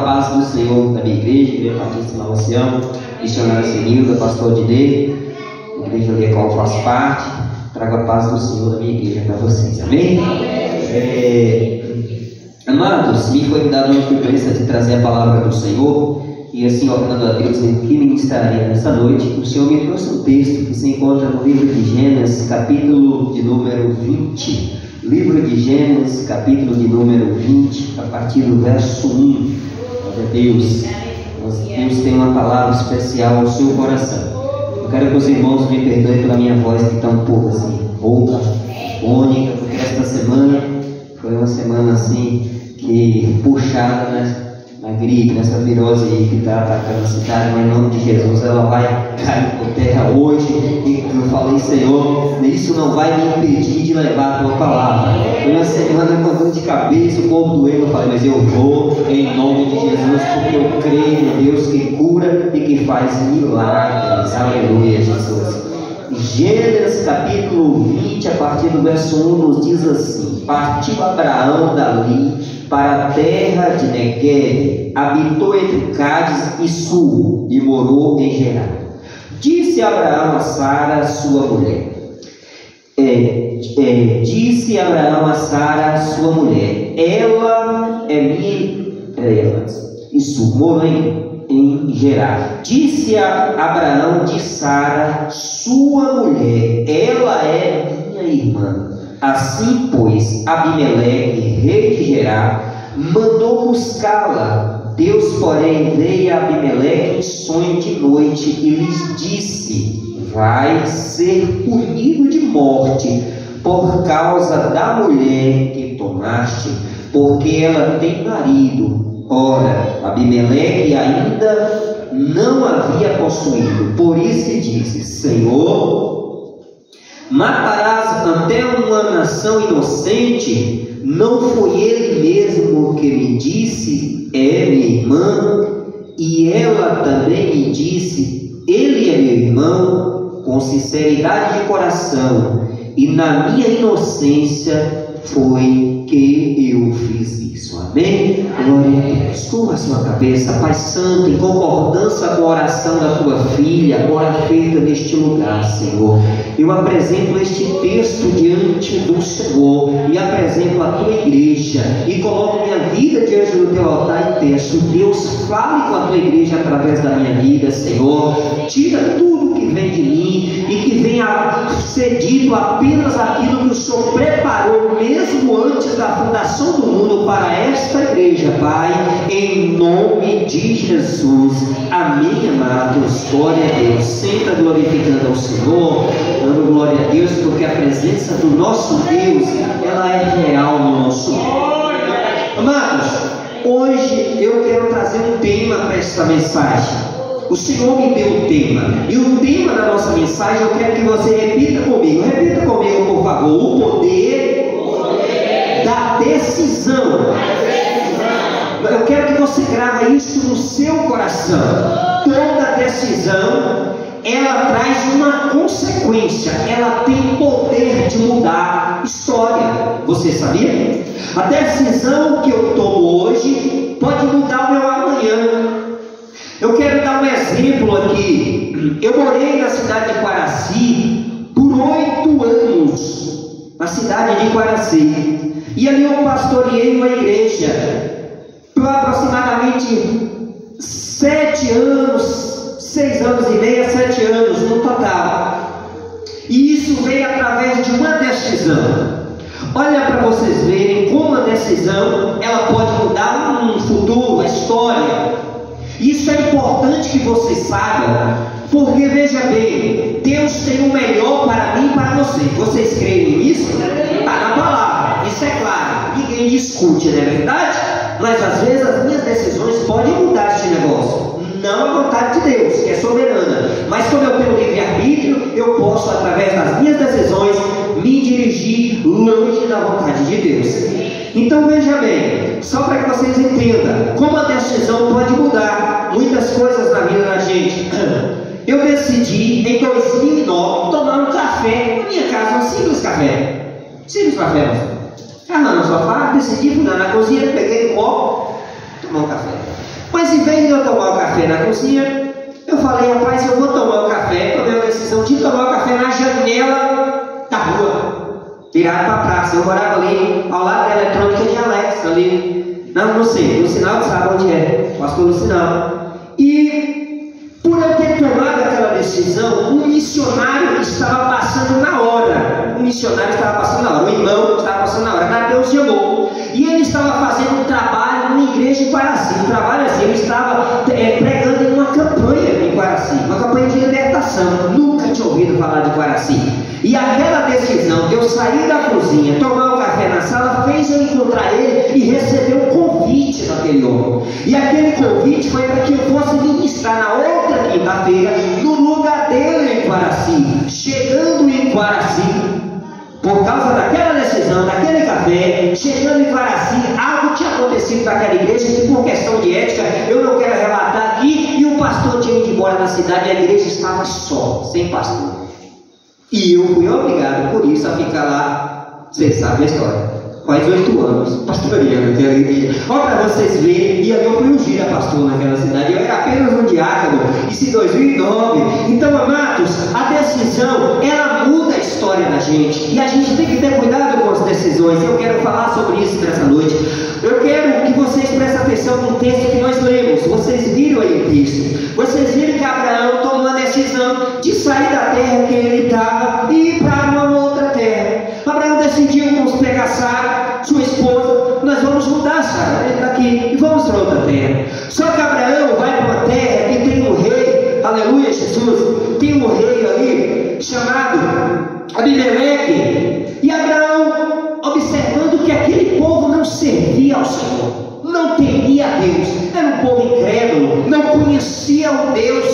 paz do Senhor da minha igreja, Igreja Batista Nova Sião, missionário Senilda, pastor Dinei, igreja da qual eu faço parte. Trago a paz do Senhor da minha igreja para vocês, amém? Amados, me foi dada uma frequência de trazer a palavra do Senhor, e assim, orando a Deus em que ministraria nessa noite. O Senhor me trouxe um texto que se encontra no livro de Gênesis, capítulo de número 20. Livro de Gênesis, capítulo de número 20, a partir do verso 1. Deus tem uma palavra especial ao seu coração. Eu quero que os irmãos me perdoem pela minha voz que está um pouco assim, rouca, fônica, porque esta semana foi uma semana assim, que puxada, né? Na gripe, nessa virose aí que está atacando a cidade, mas em nome de Jesus ela vai cair por terra hoje. E eu falei, Senhor, isso não vai me impedir de levar a tua palavra. Foi uma semana com dor de cabeça, o corpo doendo. Eu falei, mas eu vou em nome de Jesus, porque eu creio em Deus que cura e que faz milagres. Aleluia, Jesus. Gênesis capítulo 20, a partir do verso 1, nos diz assim: partiu Abraão dali para a terra de Negueb, habitou entre Cádiz e Sur, e morou em Gerar. Disse Abraão a Sara, sua mulher, ela é minha, isso, morou em Gerar. Disse a Abraão de Sara, sua mulher, ela é minha irmã. Assim, pois, Abimeleque, rei de Gerar, mandou buscá-la. Deus, porém, veio a Abimeleque em sonho de noite e lhes disse: vai ser punido de morte por causa da mulher que tomaste, porque ela tem marido. Ora, Abimeleque ainda não havia possuído. Por isso disse: Senhor, matarás até uma nação inocente? Não foi ele mesmo que me disse: é minha irmã? E ela também me disse: ele é meu irmão? Com sinceridade de coração e na minha inocência foi que eu fiz isso. Amém? Glória a Deus. Curva a sua cabeça, Pai Santo, em concordância com a oração da tua filha, agora feita neste lugar, Senhor. Eu apresento este texto diante do Senhor e apresento a tua igreja e coloco minha vida diante do teu altar e peço: Deus, fale com a tua igreja através da minha vida, Senhor. Tira tudo que vem de mim e que venha ser dito apenas aquilo que o Senhor preparou mesmo antes da fundação do mundo para esta igreja, Pai, em nome de Jesus. Amém, amados. Glória a Deus. Senta glorificando ao Senhor, dando glória a Deus, porque a presença do nosso Deus, ela é real no nosso meio. Amados, hoje eu quero trazer um tema para esta mensagem. O Senhor me deu um tema, e o tema da nossa mensagem eu quero que você repita comigo, por favor: o poder da decisão. Eu quero que você grave isso no seu coração. Toda decisão, ela traz uma consequência, ela tem poder de mudar história. Você sabia? A decisão que eu tomo hoje pode mudar o meu amanhã. Eu quero dar um exemplo aqui. Eu morei na cidade de Quaraci por 8 anos, na cidade de Quaraci, e ali eu pastoreei uma igreja por aproximadamente 7 anos, 6 anos e meio, 7 anos no total. E isso veio através de uma decisão. Olha para vocês verem como a decisão ela pode mudar um futuro, a história. Isso é importante que você saiba, porque veja bem, Deus tem o melhor para mim e para você. Vocês creem nisso? Está na palavra, isso é claro, ninguém discute, não é verdade? Mas às vezes as minhas decisões podem mudar este negócio. Não a vontade de Deus, que é soberana, mas como eu tenho livre-arbítrio, eu posso, através das minhas decisões, me dirigir longe da vontade de Deus. Então veja bem, só para que vocês entendam como a decisão pode mudar muitas coisas na vida da gente. Eu decidi em 2009 tomar um café na minha casa, um simples café. Simples café. Na sofá, decidi, fui lá na cozinha, peguei um copo tomar um café. Mas em vez de eu tomar o café na cozinha, eu falei, rapaz, eu vou tomar o café. Tomei a decisão de tomar o café na janela da rua, virado para a praça. Eu morava ali ao lado da eletrônica de Alex, ali, não sei, no sinal, sabe onde é? Passou no sinal. E por eu ter tomado aquela decisão, um missionário estava passando na hora. O irmão estava passando na hora. Deus chamou. E ele estava fazendo um trabalho numa igreja em Quaraci. Um trabalho assim, ele estava pregando em uma campanha em Quaraci, uma campanha de libertação. Nunca tinha ouvido falar de Quaraci. E aquela decisão de eu sair da cozinha, tomar um café na sala, fez eu encontrar ele e receber um convite daquele homem. E aquele convite foi para que eu fosse ministrar na outra quinta-feira, no lugar dele em Quaraci. Chegando em Quaraci, por causa daquela decisão, daquele café, chegando em Quaraci, algo tinha acontecido naquela igreja que, por questão de ética, eu não quero relatar aqui, e o pastor tinha ido embora da cidade e a igreja estava só, sem pastor. E eu fui obrigado, por isso, a ficar lá. Vocês sabem a história. Mais 8 anos, pastoreando aquela igreja. Olha para vocês verem, e eu fui ungido a pastor naquela cidade. Eu era apenas um diácono, isso em 2009. Então, amados, a decisão, ela muda a história da gente. E a gente tem que ter cuidado com as decisões. Eu quero falar sobre isso nessa noite. Eu quero que vocês prestem atenção no texto que nós lemos. Vocês viram aí o texto. Vocês viram que Abraão tomou a decisão de sair da terra que ele estava e ir para uma outra terra. Abraão decidiu, vamos pegar Sara, sua esposa, nós vamos mudar Sara daqui e vamos para outra terra. Só que Abraão vai para uma terra que tem um rei, aleluia Jesus, tem um rei ali chamado Abimeleque. E Abraão, observando que aquele povo não servia ao Senhor, não temia a Deus, era um povo incrédulo, não conhecia o Deus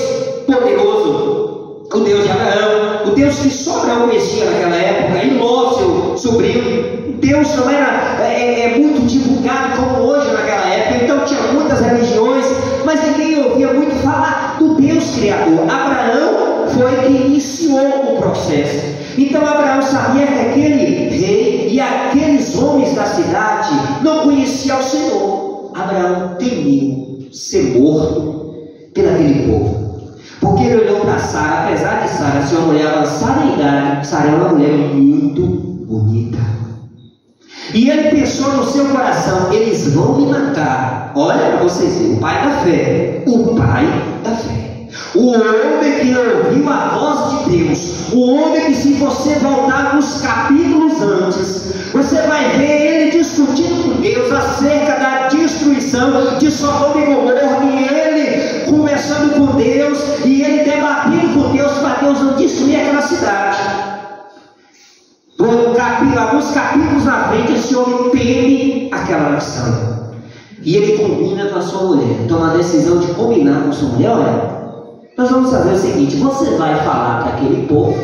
poderoso, o Deus de Abraão, o Deus que só Abraão conhecia naquela época, e Ló, seu sobrinho. Deus não era muito divulgado como hoje naquela época, então tinha muitas religiões, mas ninguém ouvia muito falar do Deus Criador. Abraão foi quem iniciou o processo. Então Abraão sabia que aquele rei e aqueles homens da cidade não conheciam o Senhor. Abraão temia ser morto por aquele povo. Porque ele olhou para Sara, apesar de Sara ser uma mulher avançada em idade, Sara é uma mulher muito bonita. E ele pensou no seu coração, eles vão me matar. Olha para vocês verem, o pai da fé. O pai da fé. O homem que ouviu a voz de Deus. O homem que, se você voltar nos capítulos antes, você vai ver ele discutindo com Deus acerca da destruição de Sodoma e Gomorra, e ele conversando com Deus, e ele debatendo com Deus para Deus não destruir aquela cidade. Alguns capítulos na frente, esse homem teme aquela nação. E ele combina com a sua mulher. Toma a decisão de combinar com a sua mulher. Olha, nós vamos fazer o seguinte: você vai falar para aquele povo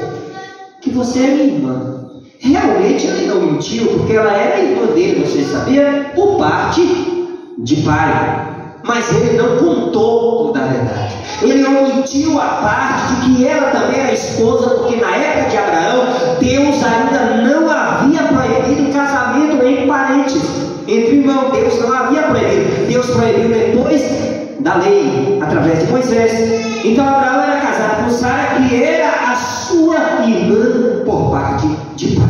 que você é minha irmã. Realmente ele não mentiu, porque ela era irmã dele, você sabia? Por parte de pai. Mas ele não contou toda a verdade. Ele omitiu a parte de que ela também era esposa, porque na época de Abraão, Deus ainda não havia proibido o casamento entre parentes, entre irmãos. Deus não havia proibido. Deus proibiu depois da lei, através de Moisés. Então Abraão era casado com Sara, que era a sua irmã por parte de pai.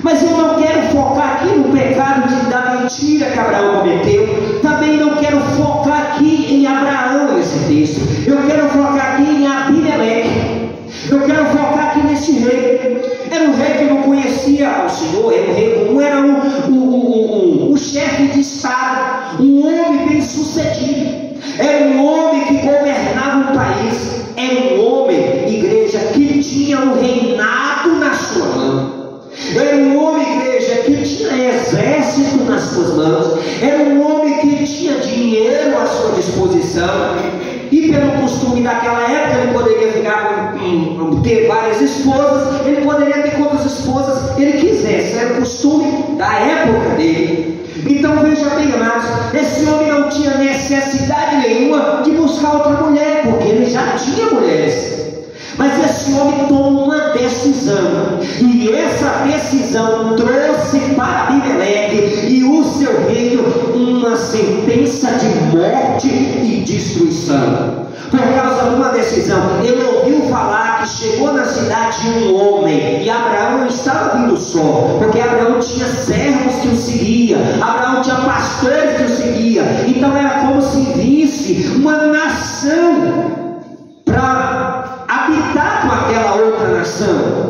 Mas eu não quero focar aqui no pecado da mentira que Abraão cometeu. Também não quero focar aqui em Abraão nesse texto. Eu quero focar aqui em Abimeleque. Eu quero focar aqui nesse rei. Era um rei que não conhecia ao Senhor. Era um rei comum, era um chefe de estado, um homem bem sucedido. Era um homem que governava um país. Era um homem, igreja, que tinha um reinado na sua mão. Era um homem, igreja, que tinha exército nas suas mãos. Era um homem que tinha dinheiro à sua disposição. E pelo costume daquela época, ele poderia ter várias esposas. Ele poderia ter quantas esposas ele quisesse. Era o costume da época dele. Então veja bem, amados, esse homem não tinha necessidade nenhuma de buscar outra mulher, porque ele já tinha mulheres. Mas esse homem tomou uma decisão, e essa decisão trouxe para Abimeleque e o seu reino uma uma sentença de morte e destruição. Por causa de uma decisão. Ele ouviu falar que chegou na cidade um homem, e Abraão não estava vindo só, porque Abraão tinha servos que o seguiam, Abraão tinha pastores que o seguiam. Então era como se visse uma nação para habitar com aquela outra nação.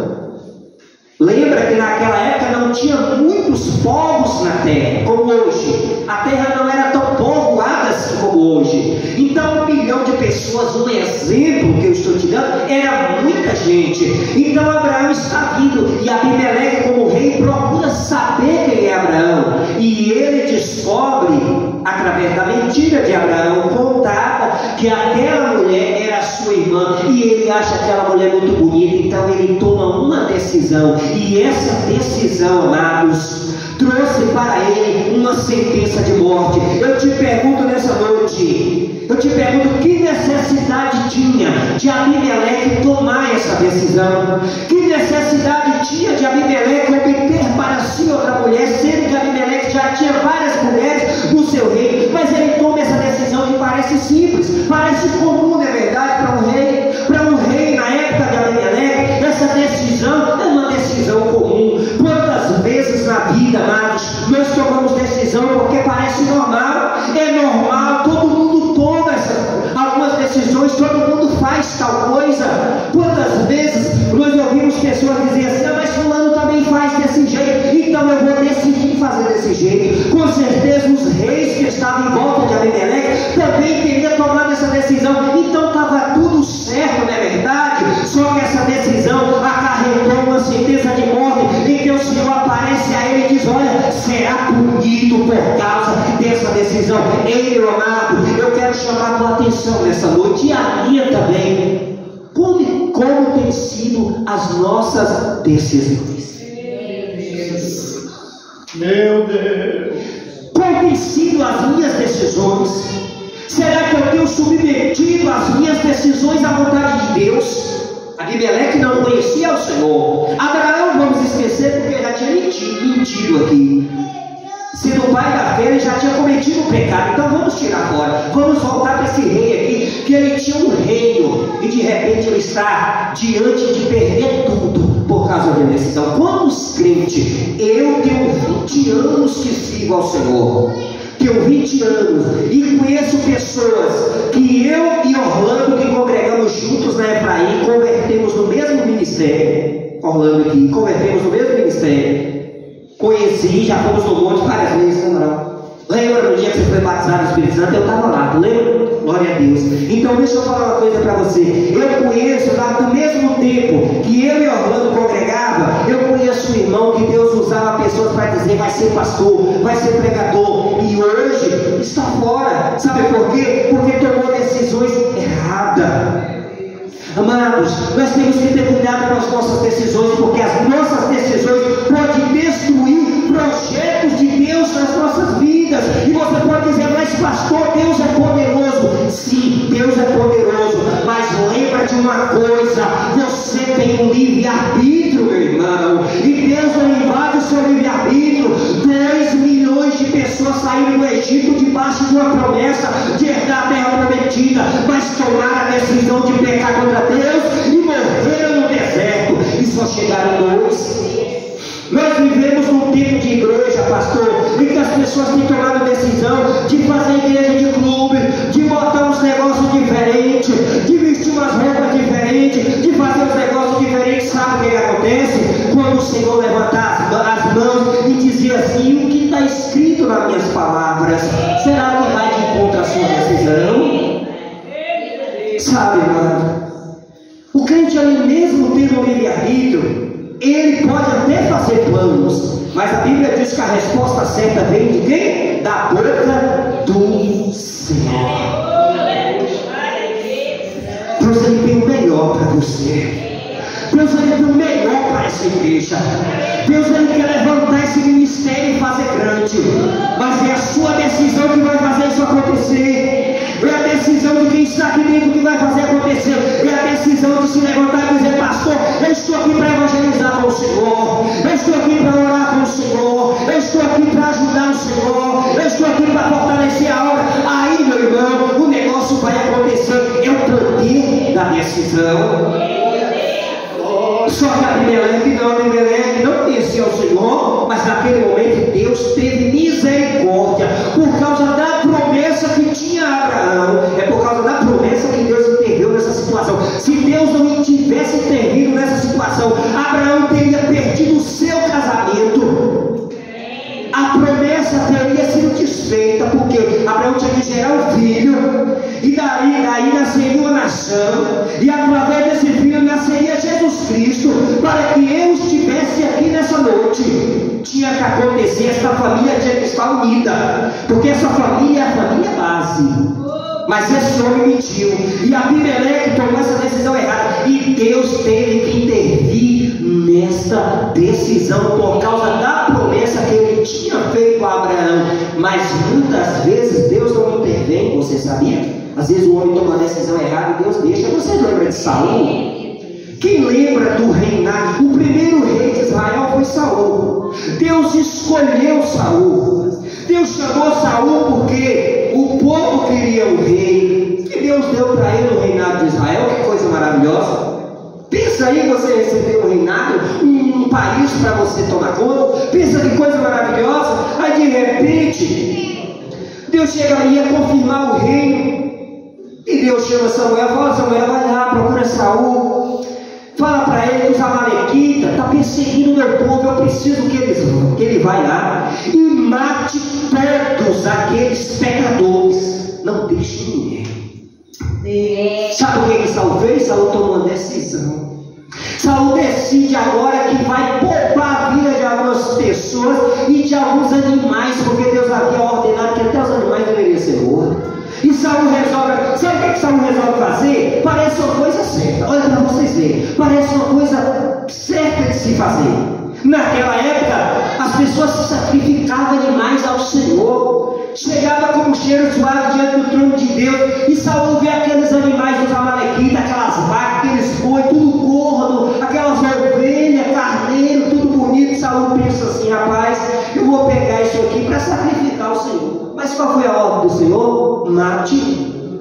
Lembra que naquela época não tinha muitos povos na terra, como hoje. A terra não era tão povoada assim como hoje. Então 1 milhão de pessoas, um exemplo que eu estou te dando, era muita gente. Então Abraão está vindo, e Abimeleque, como rei, procura saber quem é Abraão. E ele descobre, através da mentira de Abraão contada, que aquela mulher era sua irmã, e ele acha aquela mulher muito bonita. Então ele toma uma decisão, e essa decisão, amados, trouxe para ele uma sentença de morte. Eu te pergunto nessa noite, eu te pergunto, que necessidade tinha de Abimeleque tomar essa decisão? Que necessidade tinha de Abimeleque obter para si outra mulher, sendo que Abimeleque já tinha várias mulheres no seu reino? Mas ele toma essa decisão que parece simples, parece comum, não é verdade, para um rei. Para um rei na época de Abimeleque, essa decisão é uma decisão comum. Quantas vezes na vida, amados, nós tomamos decisão porque parece normal? É normal, todo mundo toma algumas decisões, todo mundo faz tal coisa. Quantas vezes nós ouvimos pessoas dizer assim: mas fulano também faz desse jeito, então eu vou decidir fazer desse jeito. Com certeza os reis que estavam em volta de Abimeleque também teriam tomado essa decisão. Então estava tudo certo, não é verdade? Só que essa decisão acarretou uma sentença de morte, em que o Senhor aparece a ele e diz: olha, será punido por causa dessa decisão. Ei, meu amado, eu quero chamar a tua atenção nessa noite, e a minha também. Como tem sido as nossas decisões? Meu Deus! Como tem sido as minhas decisões? Será que eu tenho submetido as minhas decisões à vontade de Deus? Abimeleque não conhecia o Senhor. Abraão, vamos esquecer, porque já tinha mentido aqui. Sendo o pai da fé, ele já tinha cometido o pecado. Então vamos tirar fora. Vamos voltar para esse rei aqui, que ele tinha um reino, e de repente ele está diante de perder tudo por causa da decisão. Quantos crentes? Eu tenho 20 anos que sigo ao Senhor. Tenho 20 anos e conheço pessoas que eu e Orlando, que congregamos juntos na Efraim, convertemos no mesmo ministério. Orlando aqui, convertemos no mesmo ministério. Conheci, já fomos no monte várias vezes, não. Lembra no dia que você foi batizado no Espírito Santo? Eu estava lá, lembra? Glória a Deus. Então deixa eu falar uma coisa para você. Eu conheço, lá do mesmo tempo que eu e Orlando congregava, eu conheço um irmão que Deus usava pessoas para dizer: vai ser pastor, vai ser pregador, e hoje está fora. Sabe por quê? Porque tomou decisões erradas. Amados, nós temos que ter cuidado com as nossas decisões, porque as nossas decisões podem destruir projetos de Deus nas nossas vidas. E você pode dizer: mas pastor, Deus é poderoso. Sim, Deus é poderoso, mas lembra de uma coisa: você tem um livre-arbítrio, meu irmão, e Deus não invade o seu livre-arbítrio. 2 milhões de pessoas saíram do Egito debaixo de uma promessa de herdar a terra prometida, mas tomaram a decisão de pecar contra Deus e morreram no deserto, e só chegaram 2. Nós vivemos num tempo de igreja, pastor, em que as pessoas têm tomado a decisão de fazer igreja de clube, de botar uns negócios diferentes, de vestir umas roupas diferentes, de fazer uns negócios diferentes. Sabe o que acontece? Quando o Senhor levantar as mãos e dizer assim: o que está escrito nas minhas palavras, será que vai de encontro à sua decisão? Sabe, mano? O crente, ali mesmo tendo um livre-arbítrio, ele pode até fazer planos, mas a Bíblia diz que a resposta certa vem de quem? Da boca do Senhor. Deus, ele tem o melhor para você. Deus, ele tem o melhor para essa igreja. Deus, ele quer levantar esse ministério e fazer grande, mas é a sua decisão que vai fazer isso acontecer. É a decisão de quem está aqui dentro que vai fazer acontecer. É a decisão de se levantar e dizer: pastor, eu estou aqui para evangelizar com o Senhor, eu estou aqui para orar com o Senhor, eu estou aqui para ajudar o Senhor, eu estou aqui para fortalecer decisão. Só que Abimeleque não conhecia o Senhor, mas naquele momento Deus teve misericórdia por causa da promessa que tinha a Abraão. É por causa da promessa que Deus interviu nessa situação. Se Deus não tivesse intervido nessa situação, Abraão teria perdido o seu casamento. A promessa teria sido desfeita, porque Abraão tinha que gerar um filho, e daí nasceria uma nação, e através desse filho nasceria Jesus Cristo, para que eu estivesse aqui nessa noite. Tinha que acontecer, essa família tinha que estar unida, porque essa família é a família base. Mas esse homem mentiu, e Abimeleque tomou essa decisão errada, e Deus teve que intervir nesta decisão por causa da promessa que ele tinha feito a Abraão. Mas muitas vezes Deus não intervém, você sabia? Às vezes o homem toma uma decisão errada e Deus deixa. Você lembra de Saul? Quem lembra do reinado? O primeiro rei de Israel foi Saul. Deus escolheu Saul. Deus chamou Saul porque o povo queria um rei, e Deus deu para ele o reinado de Israel. Que coisa maravilhosa! Pensa aí, você recebeu um reinado, um país para você tomar conta. Pensa que coisa maravilhosa. Aí de repente Deus chega e ia confirmar o reino, e Deus chama Samuel, fala: Samuel, vai lá, procura Saul, fala para ele que os amalequitas estão perseguindo o meu povo, eu preciso que ele vai lá e mate todos aqueles pecadores, não deixe ninguém. Sabe o que Saul fez? Saul tomou uma decisão. Saul decide agora que vai poupar a vida de algumas pessoas e de alguns animais, porque Deus havia ordenado que até os animais deveriam ser mortos. E Saul resolve, sabe o que Saul resolve fazer? Parece uma coisa certa, olha para vocês verem, parece uma coisa certa de se fazer. Naquela época, as pessoas sacrificavam animais ao Senhor, chegava como um cheiro suave diante do trono de Deus, e Saul vê aqueles animais dos amalequitas, aquelas vacas, aqueles boi, tudo gordo, aquelas ovelhas, carneiro, tudo bonito. Saul pensa assim: rapaz, eu vou pegar isso aqui para sacrificar ao Senhor. Mas qual foi a ordem do Senhor? Mate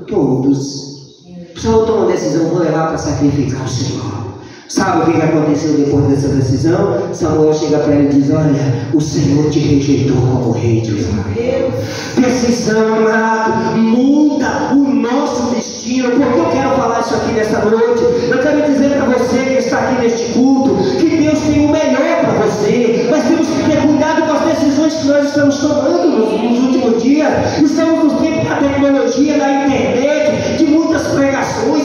todos. Saul tomou uma decisão: vou levar para sacrificar ao Senhor. Sabe o que aconteceu depois dessa decisão? Samuel chega para ele e diz: olha, o Senhor te rejeitou como rei de Israel. Decisão, amado, muda o nosso destino. Porque eu quero falar isso aqui nesta noite. Eu quero dizer para você que está aqui neste culto, que Deus tem o melhor para você. Mas temos que ter cuidado com as decisões que nós estamos tomando nos últimos dias. Estamos nos tempos da tecnologia, da internet, de muitas pregações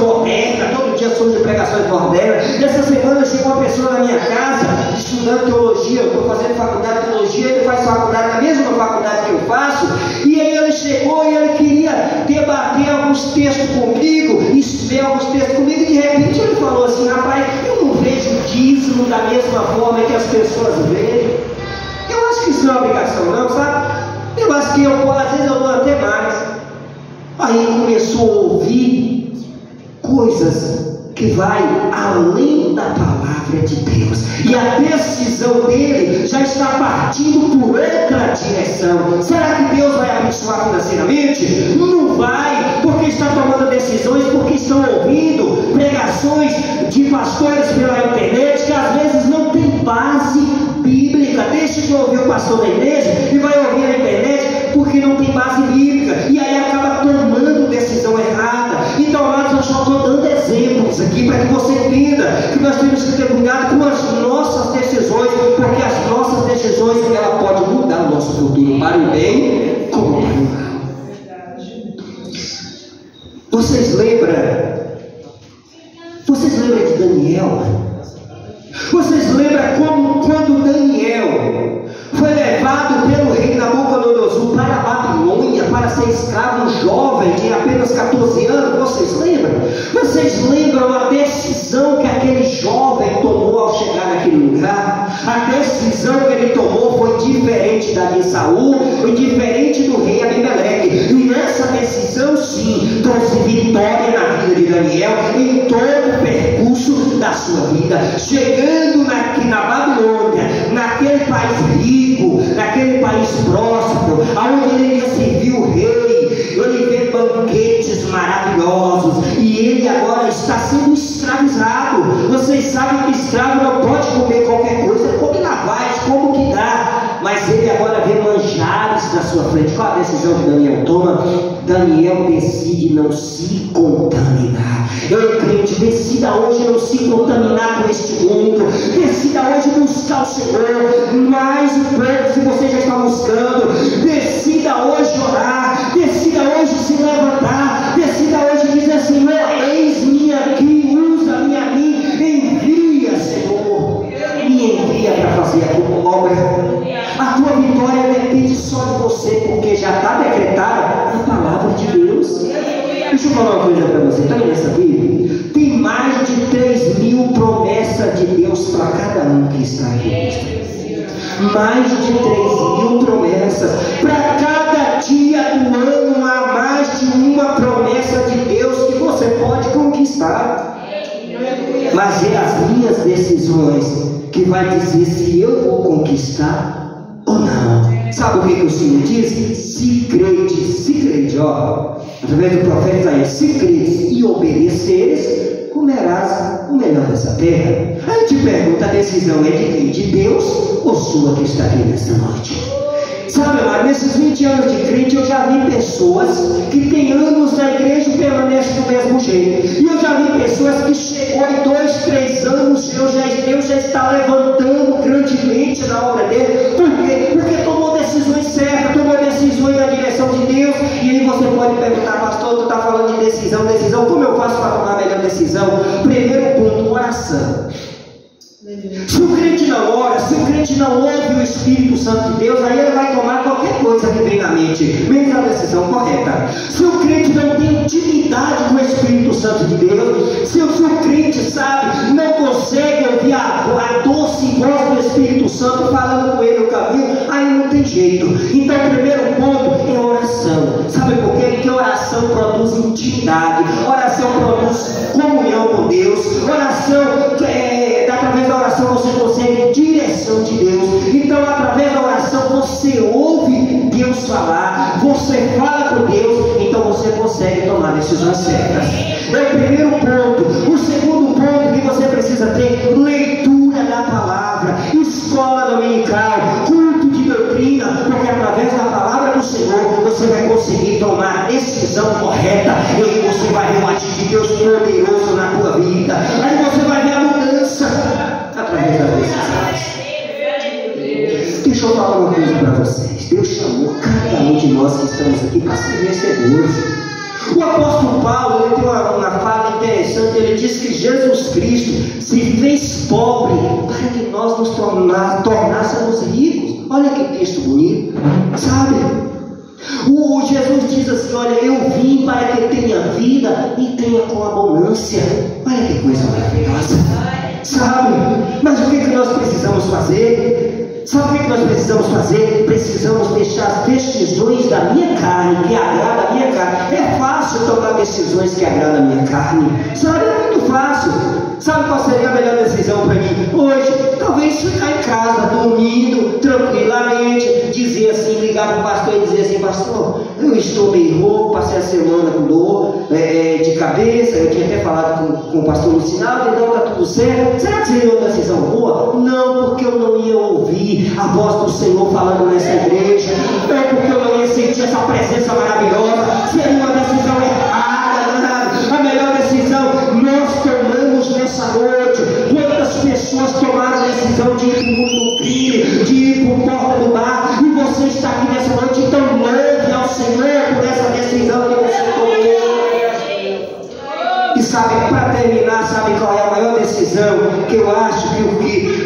modernas. Todo dia são de pregações modernas. Nessa semana chegou uma pessoa na minha casa estudando teologia. Eu estou fazendo faculdade de teologia, ele faz faculdade na mesma faculdade que eu faço, e aí ele chegou e ele queria debater alguns textos comigo, ler alguns textos comigo, e de repente ele falou assim: rapaz, eu não vejo dízimo da mesma forma que as pessoas veem. Eu acho que isso não é obrigação não, sabe? Eu acho que às vezes eu dou até mais. Aí começou a ouvir coisas que vai além da palavra de Deus, e a decisão dele já está partindo por outra direção. Será que Deus vai abençoar financeiramente? Não vai, porque está tomando decisões, porque estão ouvindo pregações de pastores pela internet que às vezes não tem base bíblica. Deixa de ouvir o pastor da igreja e vai ouvir a internet porque não tem base bíblica, e aí acaba tomando decisão errada. Então, amados, eu só estou dando exemplos aqui para que você entenda que nós temos que ter cuidado com as nossas decisões, porque as nossas decisões, ela pode mudar o nosso futuro para o bem como para o mal. Vocês lembram de Daniel? Vocês lembram como quando Daniel foi levado pelo rei Nabucodonosor para a Babilônia para ser escravo, um jovem de apenas 14 anos? Vocês lembram? Vocês lembram a decisão que aquele jovem tomou ao chegar naquele lugar? A decisão que ele tomou foi diferente da de Saul e diferente do rei Abimeleque. E essa decisão, sim, trouxe vitória na vida de Daniel em todo o percurso da sua vida. Chegando na Babilônia, naquele país rico, naquele país próspero, onde ele ia servir o rei, ele vê banquetes maravilhosos, e ele agora está sendo escravizado. Vocês sabem que escravo não pode comer qualquer coisa, come lavagem, como que dá. Mas ele agora vê manjares na sua frente. Qual a decisão que Daniel toma? Daniel decide não se contaminar. Eu, crente, decida hoje não se contaminar com este mundo. Decida hoje buscar o Senhor mais e perto, se você já está buscando. Decida hoje orar. Decida hoje se levantar. Decida hoje dizer: Senhor, eis-me aqui, usa-me a mim, envia, Senhor, me envia para fazer a tua obra. A tua vitória depende só de você, porque já está decretada a palavra de Deus. Deixa eu falar uma coisa para você. Está nessa Bíblia? Tem mais de 3.000 promessas de Deus para cada um que está aqui. Mais de 3.000 promessas. Para cada dia do ano há mais de uma promessa de Deus que você pode conquistar. Mas é as minhas decisões que vai dizer se eu vou conquistar ou não. Sabe o que o Senhor diz? Se crede, ó, através do profeta Isaías: se credes e obedeceres, comerás o melhor dessa terra. Aí eu te pergunto, a decisão é de quem? De Deus ou sua que está aqui nesta noite? Sabe, mas nesses 20 anos de crente eu já vi pessoas que têm anos na igreja e permanecem do mesmo jeito. E eu já vi pessoas que chegou em 2, 3 anos, Deus já está levantando grandemente na obra dele. Por quê? Porque tomou decisões certas, tomou decisões na direção de Deus. E aí você pode perguntar: pastor, tu está falando de decisão, como eu faço para tomar a melhor decisão? Primeiro ponto, oração. Se o crente não ora, se o crente não ouve o Espírito Santo de Deus, aí ele vai tomar qualquer coisa que vem na mente, menos a decisão correta. Se o crente não tem intimidade com o Espírito Santo de Deus, se o crente, sabe, não consegue ouvir a doce voz do Espírito Santo falando com ele o caminho, aí não tem jeito. Então o primeiro ponto é oração. Sabe por quê? Porque oração produz intimidade, oração produz comunhão com Deus, oração através da oração você consegue direção de Deus. Então através da oração você ouve Deus falar, você fala com Deus, então você consegue tomar decisões certas. É o primeiro ponto. O segundo ponto que você precisa ter: leitura da palavra, escola dominical, culto de doutrina, porque através da palavra do Senhor você vai conseguir tomar a decisão correta, e aí você vai ver o agir de Deus poderoso na tua vida, aí você vai ver a mudança através das decisões. Deixa eu falar uma coisa para vocês: Deus chamou cada um de nós que estamos aqui para ser vencedores. O apóstolo Paulo, ele tem uma fala interessante. Ele diz que Jesus Cristo se fez pobre para que nós nos tornássemos ricos. Olha que texto bonito, sabe? O Jesus diz assim: olha, eu vim para que tenha vida e tenha com abundância. Olha que coisa maravilhosa, sabe? Mas o que nós precisamos fazer? Sabe o que nós precisamos fazer? Precisamos deixar as decisões da minha carne, que agrada a minha carne. É fácil tomar decisões que agradam a minha carne, sabe? É muito fácil. Sabe qual seria a melhor decisão para mim hoje? Talvez ficar em casa, dormindo tranquilamente, dizer assim, ligar para o pastor e dizer assim: pastor, eu estou meio rouco, passei a semana com dor de cabeça. Eu tinha até falado com o pastor Lucinaldo, então está tudo certo. Será que seria uma decisão boa? Não, porque eu não ia ouvir a voz do Senhor falando nessa igreja, não, porque eu não ia sentir essa presença maravilhosa. Seria uma decisão errada. A melhor decisão nós tomamos nessa noite. Quantas pessoas tomaram a decisão de ir para o mundo do crime, de ir para o porta do bar, e você está aqui nessa noite? Então louve ao Senhor por essa decisão que você tomou. E sabe, para terminar, sabe qual é a maior decisão que eu acho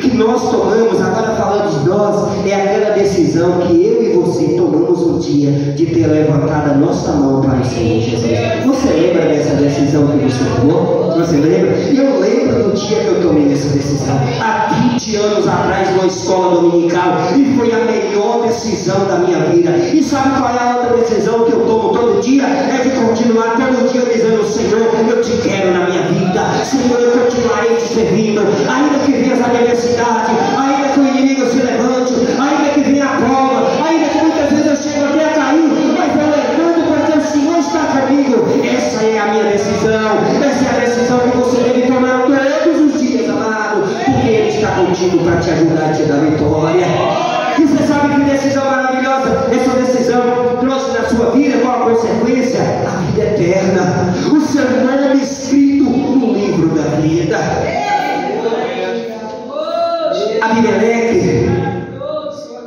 que nós tomamos, agora falando de nós, é aquela decisão que eu e você tomamos no dia de ter levantado a nossa mão para o Senhor Jesus. Você lembra dessa decisão que você tomou? Você lembra? Eu lembro do dia que eu tomei essa decisão, há 20 anos atrás, numa escola dominical, e foi a melhor decisão da minha vida. E sabe qual é a outra decisão que eu tomo todo dia? É de continuar todo dia dizendo: Senhor, eu te quero na minha vida, Senhor, eu continuarei te servindo, ainda que venha a adversidade, ainda que o inimigo se levante, ainda que venha a prova, ainda que muitas vezes eu chego até a cair, mas eu levanto porque o Senhor está comigo. Essa é a minha decisão, essa é a decisão que agindo para te ajudar a te dar vitória. E você sabe que decisão maravilhosa, essa decisão trouxe na sua vida qual a consequência? A vida eterna, o seu nome escrito no livro da vida. Abimeleque,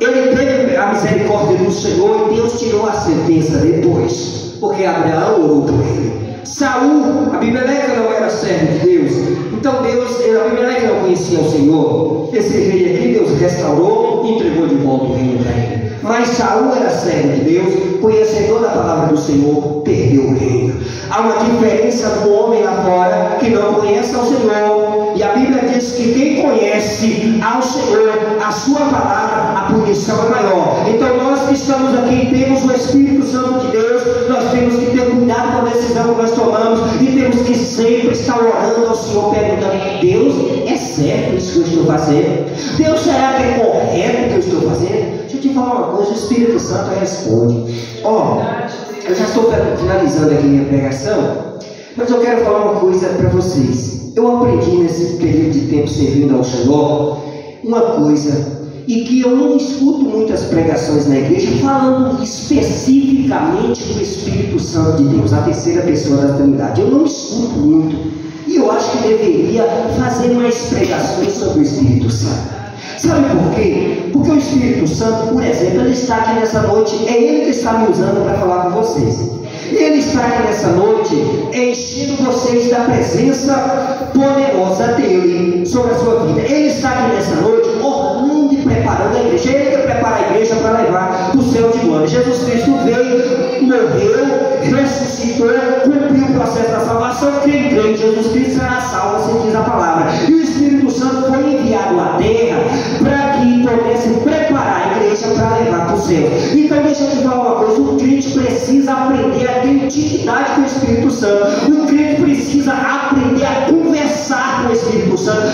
ele teve a misericórdia do Senhor e Deus tirou a sentença depois, porque Abraão orou por ele. Saul, Abimeleque não era servo de Deus, então Abimeleque não conhecia o Senhor. Esse rei aqui Deus restaurou e entregou de volta o reino para ele. Mas Saul era servo de Deus, conhecedor da palavra do Senhor, perdeu o reino. Há uma diferença do homem lá fora que não conhece ao Senhor, e a Bíblia diz que quem conhece ao Senhor, a sua palavra, a punição é maior. Então nós que estamos aqui, temos o Espírito Santo de Deus, nós temos que ter cuidado com a decisão que nós tomamos, e temos que sempre estar orando ao Senhor, perguntando: Deus, é certo isso que eu estou fazendo? Deus, será que é correto o que eu estou fazendo? Deixa eu te falar uma coisa, o Espírito Santo responde. Eu já estou finalizando aqui minha pregação, mas eu quero falar uma coisa para vocês. Eu aprendi nesse período de tempo servindo ao Senhor uma coisa, e que eu não escuto muitas pregações na igreja falando especificamente do Espírito Santo de Deus, a terceira pessoa da Trindade. Eu não escuto muito, e eu acho que deveria fazer mais pregações sobre o Espírito Santo. Sabe por quê? Porque o Espírito Santo, por exemplo, ele está aqui nessa noite, é ele que está me usando para falar com vocês. Ele está aqui nessa noite enchendo vocês da presença poderosa dele sobre a sua vida. Ele está aqui nessa noite orando e preparando a igreja. Ele que prepara a igreja para levar para o céu de glória. Jesus Cristo veio, morreu, ressuscitou, cumpriu o processo da salvação. Quem crê em Jesus Cristo será salvo, assim diz a palavra. E o Espírito Santo foi enviado à terra para que pudesse preparar a igreja para levar para o céu. Então deixa eu te falar uma coisa: o crente precisa aprender a ter intimidade com o Espírito Santo. O crente precisa aprender a conversar com o Espírito Santo.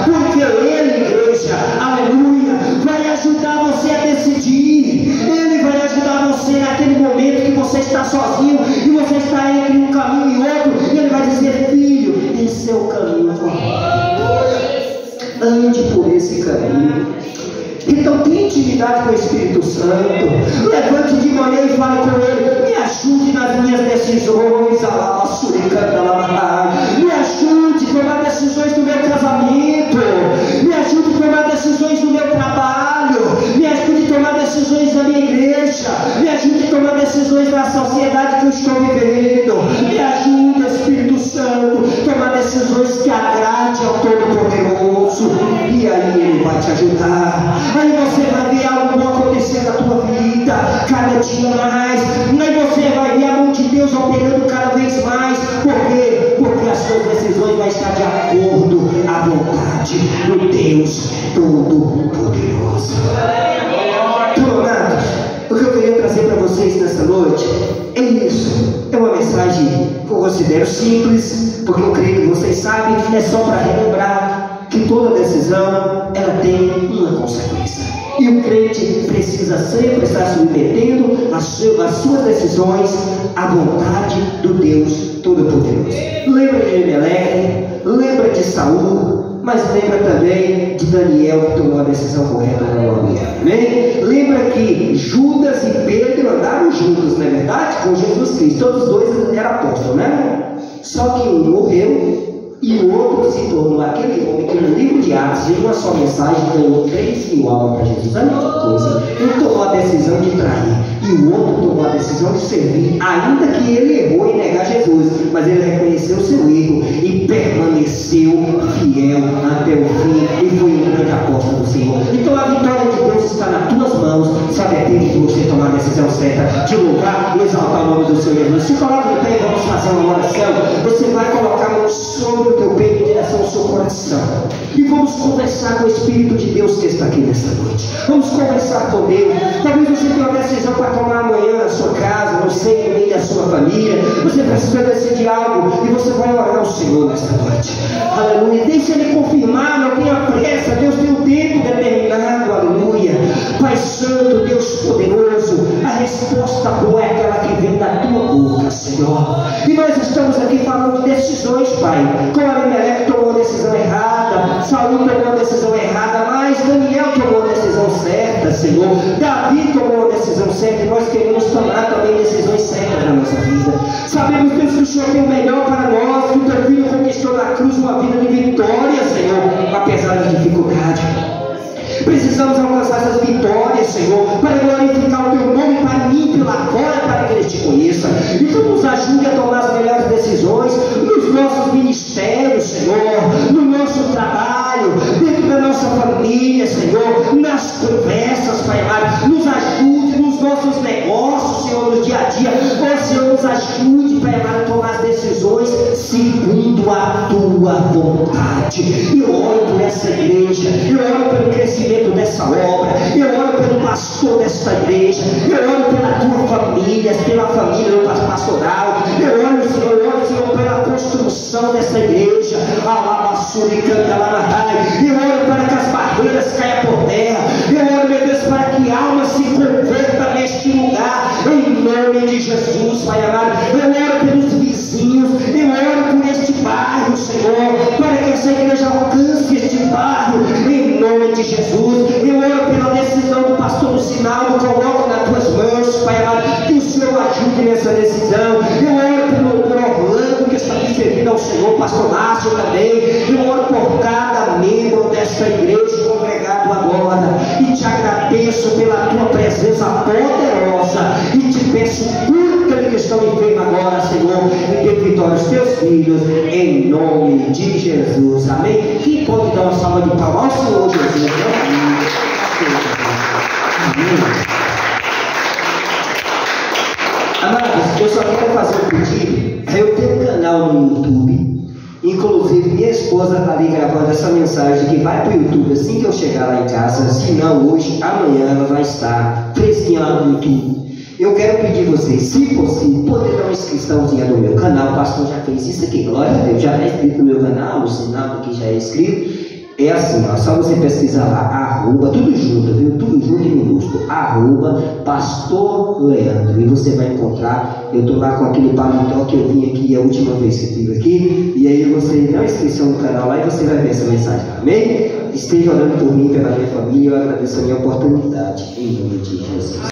Porque ele, igreja, aleluia, vai ajudar você a decidir. Ele vai ajudar você naquele momento que você está sozinho e você está entre um caminho e outro, e ele vai dizer: filho, esse é o caminho correto, ande por esse caminho. Então tenha intimidade com o Espírito Santo. Levante de manhã e fale com ele: me ajude nas minhas decisões, me ajude a tomar decisões do meu casamento, me ajude a tomar decisões do meu trabalho, me ajude a tomar decisões da minha igreja, me ajude a tomar decisões da sociedade que eu estou vivendo, me ajude, Espírito Santo, a tomar decisões que agrade ao Todo-Poderoso. E aí ele vai te ajudar. Aí você vai ver algo bom acontecer na tua vida, cada dia mais. Aí você vai ver a mão de Deus operando cada vez mais. Por quê? Porque as suas decisões vão estar de acordo à vontade do Deus Todo-Poderoso. Amados, o que eu queria trazer para vocês nessa noite é isso. É uma mensagem que eu considero simples, porque eu creio que vocês sabem, é só para relembrar que toda decisão ela tem uma consequência. E o crente precisa sempre estar submetendo as suas decisões à vontade do Deus Todo-Poderoso. Lembra de Abimeleque, lembra de Saul, mas lembra também de Daniel, que tomou a decisão correta na Babilônia. Amém? Lembra que Judas e Pedro andaram juntos, não é verdade? Com Jesus Cristo. Todos os dois eram apóstolos, né? Só que um morreu e o outro se tornou aquele homem que no livro de Atos, em uma só mensagem, ganhou 3.000 almas para Jesus. Olha que coisa. Um tomou a decisão de trair e o outro tomou a decisão de servir, ainda que ele errou em negar Jesus, mas ele reconheceu o seu erro e permaneceu fiel até o fim e foi um grande apóstolo do Senhor. Então a vitória de Deus está nas tuas mãos. Sabe, é tempo de você tomar a decisão certa de louvar e exaltar o nome do Senhor Jesus. Se coloca no pé e vamos fazer uma oração. Você vai colocar a mão sobre o teu peito em direção ao seu coração e vamos conversar com o Espírito de Deus que está aqui nesta noite. Vamos conversar com Deus. Talvez você tenha uma decisão para tomar amanhã na sua casa, não sei, no meio da sua família. Você precisa decidir algo e você vai orar ao Senhor nesta noite. Aleluia. Deixa Ele confirmar, não tenha pressa. Deus tem um tempo determinado. Aleluia. Pai Santo, Deus poderoso, a resposta boa é aquela que vem da tua boca. Senhor. E nós estamos aqui falando de decisões, Pai. Como Abimeleque tomou a decisão errada, Saul tomou a decisão errada, mas Daniel tomou a decisão certa, Senhor. Davi tomou a decisão certa e nós queremos tomar também decisões certas na nossa vida. Sabemos, Deus, que o Senhor tem o melhor para nós, que o teu filho conquistou na cruz uma vida de vitória, Senhor, apesar da dificuldade. Precisamos alcançar essas vitórias, Senhor, para glorificar o teu nome para mim, pela fora, para que eles te conheçam. Então nos ajude a tomar as melhores decisões nos nossos ministérios, Senhor, no nosso trabalho, dentro da nossa família, Senhor, nas conversas, Pai amado. Nos ajude nos nossos negócios, Senhor, no dia a dia. Ó Senhor, nos ajude, Pai amado, a tomar as decisões segundo a tua vontade. Eu oro por essa igreja, eu oro pelo crescimento dessa obra, eu oro pelo pastor desta igreja, eu oro pela tua família, pela família do pastoral, eu oro, Senhor, pela construção dessa igreja, eu oro para que as barreiras caiam por terra, eu oro, meu Deus, para que a alma se converta neste lugar, em nome de Jesus, Pai amado. Eu oro pelos vizinhos, eu oro por este bairro, Senhor, para que essa igreja alcance este bairro, em nome de Jesus. Eu oro pela decisão do pastor do Sinal, eu coloco nas tuas mãos, Pai amado, que o Senhor ajude nessa decisão. Eu oro pelo Orlando, que está aqui servindo ao Senhor, pastor Márcio também. Eu oro por cada membro desta igreja congregado agora, e te agradeço pela tua presença poderosa, e te peço por aqueles que estão enfermos agora, Senhor, e dê vitória aos teus filhos, em nome de Jesus, amém. Quem pode dar uma salva de palmas ao Senhor Jesus? Amém. Amados, eu só quero fazer um pedido. Eu tenho um canal no YouTube, inclusive minha esposa está ali gravando essa mensagem que vai para o YouTube assim que eu chegar lá em casa. Se não hoje, amanhã ela vai estar fresquinha lá no YouTube. Eu quero pedir vocês, se possível, poder dar uma inscriçãozinha no meu canal. O pastor já fez isso aqui, glória a Deus, já está inscrito no meu canal, o sinal aqui já é inscrito. É assim, ó, só você pesquisar lá, tudo junto, viu? Tudo junto em minúsculo, Pastor Leandro, e você vai encontrar. Eu estou lá com aquele paletó que eu vim aqui a última vez que eu estive aqui, e aí você dá uma inscrição no canal lá e você vai ver essa mensagem, amém? Esteja orando por mim, pela minha família, eu agradeço a minha oportunidade, em nome de Jesus.